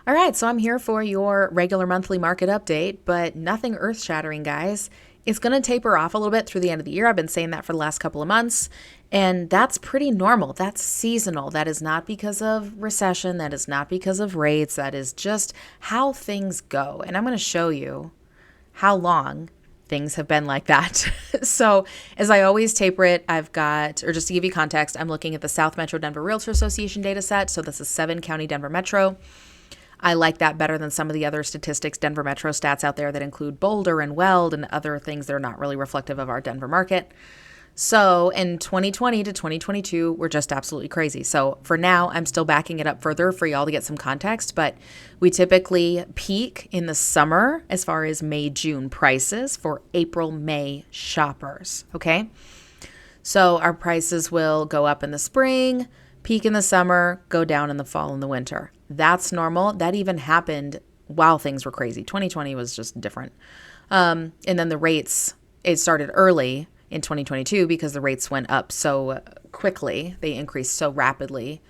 All right, so I'm here for your regular monthly market update, but nothing earth shattering, guys. It's going to taper off a little bit through the end of the year. I've been saying that for the last couple of months, and that's pretty normal. That's seasonal. That is not because of recession. That is not because of rates. That is just how things go. And I'm going to show you how long things have been like that. So, as I always taper it, I've got, or just to give you context, I'm looking at the South Metro Denver Realtor Association data set. So, this is 7 county Denver Metro. I like that better than some of the other statistics, Denver Metro stats out there that include Boulder and Weld and other things that are not really reflective of our Denver market. So in 2020 to 2022, we're just absolutely crazy. So for now, I'm still backing it up further for y'all to get some context, but we typically peak in the summer as far as May, June prices for April, May shoppers. Okay. So our prices will go up in the spring, peak in the summer, go down in the fall and the winter. That's normal. That even happened while things were crazy. 2020 was just different. And then the rates, it started early in 2022 because the rates went up so quickly. They increased so rapidly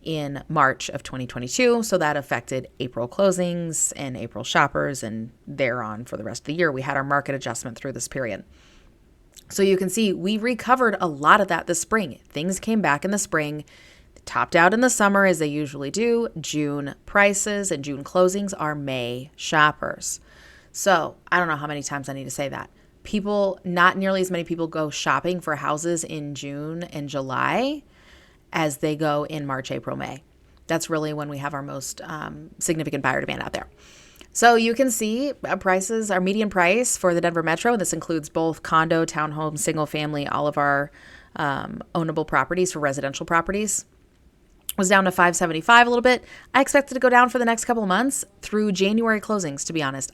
in March of 2022. So that affected April closings and April shoppers and thereon for the rest of the year. We had our market adjustment through this period. So you can see we recovered a lot of that this spring. Things came back in the spring, topped out in the summer as they usually do. June prices and June closings are May shoppers. So I don't know how many times I need to say that. Not nearly as many people go shopping for houses in June and July as they go in March, April, May. That's really when we have our most significant buyer demand out there. So you can see prices, our median price for the Denver Metro, this includes both condo, townhome, single family, all of our ownable properties for residential properties, was down to 575 a little bit. I expect it to go down for the next couple of months through January closings, to be honest.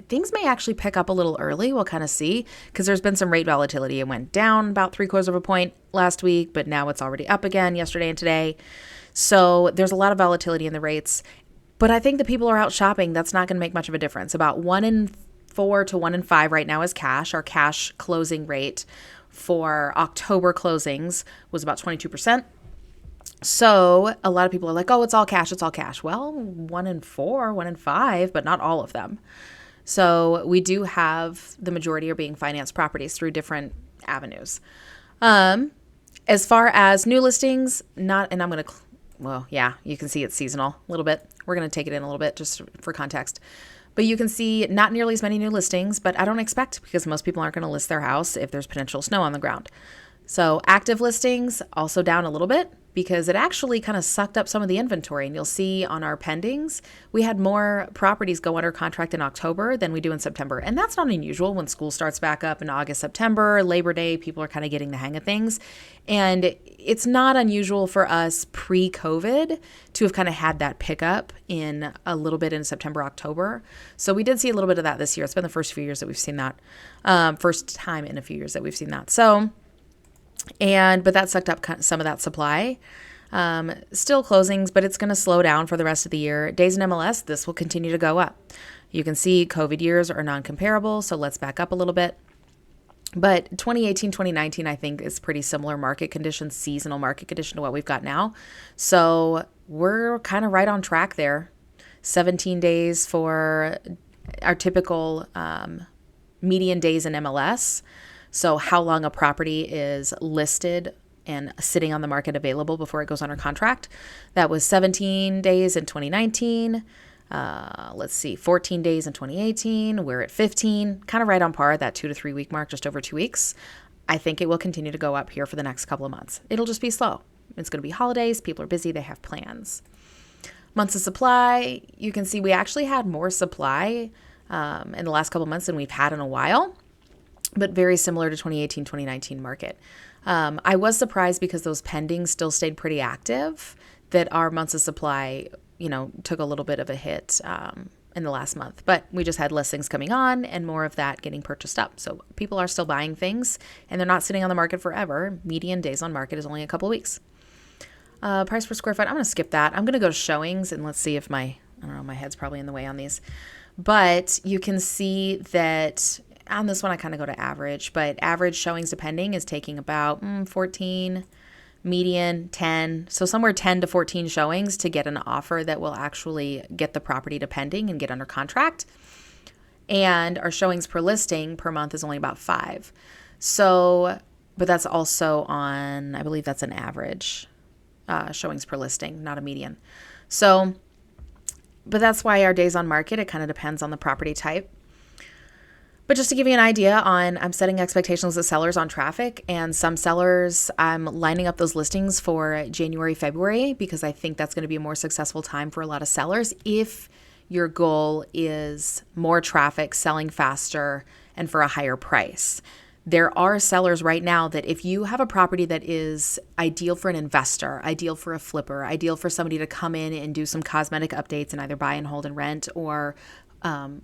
Things may actually pick up a little early. We'll kind of see because there's been some rate volatility. It went down about 3/4 of a point last week, but now it's already up again yesterday and today. So there's a lot of volatility in the rates. But I think the people are out shopping. That's not going to make much of a difference. About 1 in 4 to 1 in 5 right now is cash. Our cash closing rate for October closings was about 22%. So a lot of people are like, oh, it's all cash. It's all cash. Well, 1 in 4, 1 in 5, but not all of them. So we do have the majority are being financed properties through different avenues. As far as new listings, and I'm going to, well, yeah, you can see it's seasonal a little bit. We're going to take it in a little bit just for context. But you can see not nearly as many new listings, but I don't expect because most people aren't going to list their house if there's potential snow on the ground. So active listings also down a little bit because it actually kind of sucked up some of the inventory. And you'll see on our pendings, we had more properties go under contract in October than we do in September. And that's not unusual when school starts back up in August, September, Labor Day, people are kind of getting the hang of things. And it's not unusual for us pre-COVID to have kind of had that pickup in a little bit in September, October. So we did see a little bit of that this year. It's been the first few years that we've seen that, first time in a few years that we've seen that. But that sucked up some of that supply. Still closings, but it's going to slow down for the rest of the year. Days in MLS, this will continue to go up. You can see COVID years are non-comparable, so let's back up a little bit. But 2018, 2019, I think is pretty similar market conditions, seasonal market condition to what we've got now. So we're kind of right on track there. 17 days for our typical median days in MLS. So how long a property is listed and sitting on the market available before it goes under contract. That was 17 days in 2019. 14 days in 2018. We're at 15, kind of right on par at that 2 to 3 week mark, just over 2 weeks. I think it will continue to go up here for the next couple of months. It'll just be slow. It's going to be holidays. People are busy. They have plans. Months of supply. You can see we actually had more supply in the last couple of months than we've had in a while, but very similar to 2018, 2019 market. I was surprised because those pendings still stayed pretty active, that our months of supply, took a little bit of a hit in the last month. But we just had listings coming on and more of that getting purchased up. So people are still buying things and they're not sitting on the market forever. Median days on market is only a couple of weeks. Price per square foot, I'm going to skip that. I'm going to go to showings and let's see if my head's probably in the way on these. But you can see that on this one, I kind of go to average, but average showings to pending is taking about 14 median 10, so somewhere 10 to 14 showings to get an offer that will actually get the property to pending and get under contract. And our showings per listing per month is only about 5. So, but that's also on, I believe that's an average showings per listing, not a median. So, but that's why our days on market, it kind of depends on the property type. But just to give you an idea I'm setting expectations with sellers on traffic, and some sellers, I'm lining up those listings for January, February, because I think that's going to be a more successful time for a lot of sellers if your goal is more traffic, selling faster, and for a higher price. There are sellers right now that if you have a property that is ideal for an investor, ideal for a flipper, ideal for somebody to come in and do some cosmetic updates and either buy and hold and rent or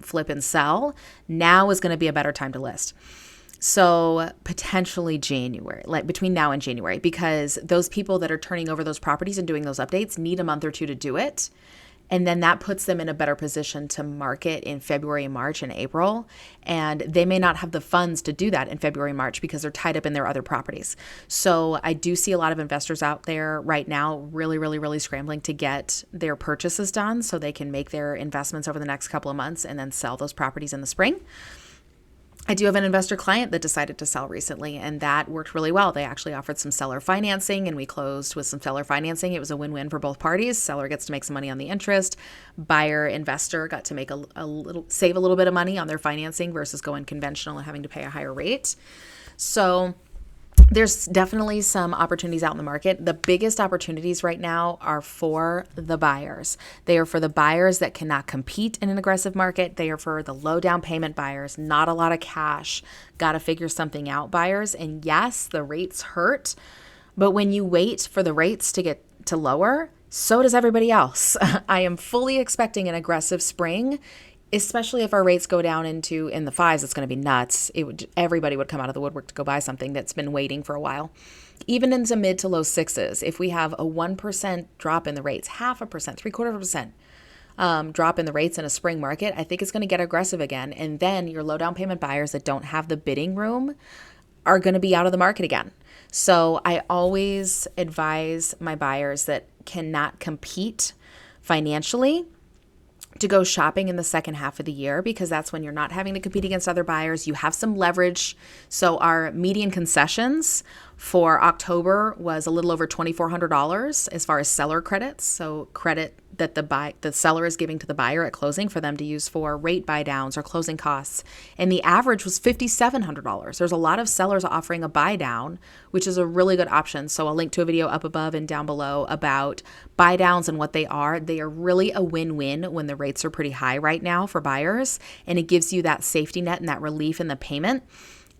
flip and sell, now is going to be a better time to list. So potentially January, like between now and January, because those people that are turning over those properties and doing those updates need a month or two to do it. And then that puts them in a better position to market in February, March, and April. And they may not have the funds to do that in February, March because they're tied up in their other properties. So I do see a lot of investors out there right now really, really, really scrambling to get their purchases done so they can make their investments over the next couple of months and then sell those properties in the spring. I do have an investor client that decided to sell recently, and that worked really well. They actually offered some seller financing, and we closed with some seller financing. It was a win-win for both parties. Seller gets to make some money on the interest. Buyer investor got to make save a little bit of money on their financing versus going conventional and having to pay a higher rate. So there's definitely some opportunities out in the market. The biggest opportunities right now are for the buyers. They are for the buyers that cannot compete in an aggressive market. They are for the low down payment buyers, not a lot of cash, got to figure something out buyers. And yes, the rates hurt, but when you wait for the rates to get to lower, so does everybody else. I am fully expecting an aggressive spring, especially if our rates go down in the 5s. It's going to be nuts. Everybody would come out of the woodwork to go buy something that's been waiting for a while. Even into mid to low 6s, if we have a 1% drop in the rates, 0.5%, 0.75% drop in the rates in a spring market, I think it's going to get aggressive again. And then your low down payment buyers that don't have the bidding room are going to be out of the market again. So I always advise my buyers that cannot compete financially to go shopping in the second half of the year, because that's when you're not having to compete against other buyers. You have some leverage. So our median concessions for October was a little over $2,400 as far as seller credits. So credit that the seller is giving to the buyer at closing for them to use for rate buy downs or closing costs. And the average was $5,700. There's a lot of sellers offering a buy down, which is a really good option. So I'll link to a video up above and down below about buy downs and what they are. They are really a win-win when the rates are pretty high right now for buyers. And it gives you that safety net and that relief in the payment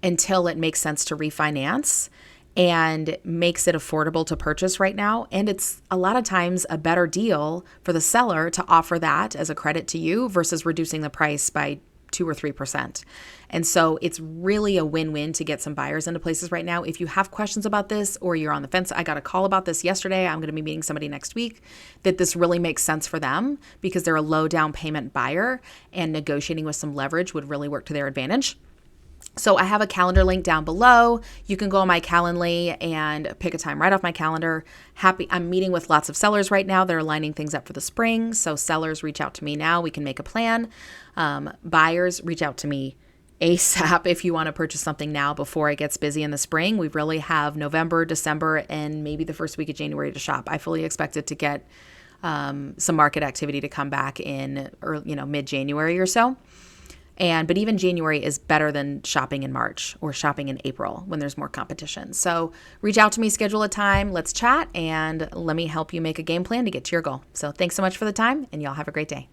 until it makes sense to refinance, and makes it affordable to purchase right now. And it's a lot of times a better deal for the seller to offer that as a credit to you versus reducing the price by 2 or 3%. And so it's really a win-win to get some buyers into places right now. If you have questions about this or you're on the fence, I got a call about this yesterday. I'm going to be meeting somebody next week that this really makes sense for them because they're a low down payment buyer, and negotiating with some leverage would really work to their advantage. So I have a calendar link down below. You can go on my Calendly and pick a time right off my calendar. I'm meeting with lots of sellers right now. They're lining things up for the spring. So sellers, reach out to me now. We can make a plan. Buyers, reach out to me ASAP if you want to purchase something now before it gets busy in the spring. We really have November, December, and maybe the first week of January to shop. I fully expect it to get some market activity to come back in mid-January or so. But even January is better than shopping in March or shopping in April when there's more competition. So reach out to me, schedule a time, let's chat, and let me help you make a game plan to get to your goal. So thanks so much for the time, and y'all have a great day.